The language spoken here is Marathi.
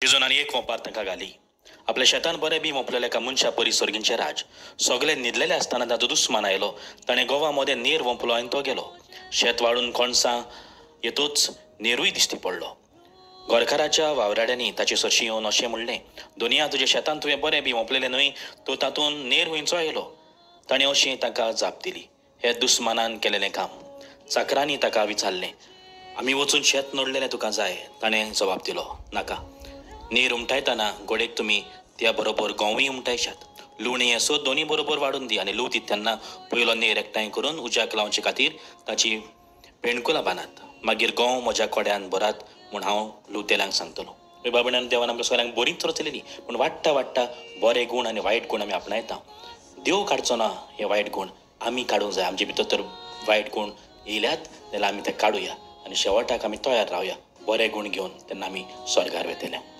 तिजून आनी एक वोंपार तांकां घाली. आपल्या शेतान बरें बी मोपलेले एका मनशा परी सर्गींचे राज. सगळे न्हिदलेले आसतना ताचो दुस्मान आयलो. ताणें गोवा मोदें नीर वोंपलो आनी तो गेलो. शेत वाळून कोणसां येतूच नीरूय दिश्टी पडलो. घरकाराच्या वावराड्यांनी ताचे सरशी येवन अशें म्हणलें, दुनिया तुज्या शेतान तुवें बरें बी मोपलेलें न्हय, तूं तातूंत नीर हुंयचो आयलो. ताणें अशी ताका जाप दिली. हे दुस्मानान केलेलें काम. चाकरांनी ताका विचारलें, आमी वचून शेत नडलेलें तुका जाय? ताणें जबाब दिलो, नाका. नीर उमटायतना गोडेक तुमी त्या बरोबर गोंवूय उमटायशात. लुवणी हें सोद दोनी बरोबर वाडून दी आनी लूव दिता तेन्ना पयलो नीर एकठांय करून उज्याक लावचे खातीर ताची पेणकुलां बांदात. मागीर गोंव म्हज्या कोड्यान भरात म्हूण हांव लुवतेल्यांक सांगतलो. बाबण्यान देवान आमकां सगळ्यांक बरीच रचलेली, पूण वाडटा वाडटा बरे गूण आनी वायट गूण आमी आपणायता. देव काडचो ना हे वायट गूण, आमी काडूंक जाय. आमचे भितर तर वायट गूण येयल्यात जाल्यार आमी ते काडुया आनी शेवटाक आमी तयार रावया बरे गूण घेवन, तेन्ना आमी स्वर्गार वेतले.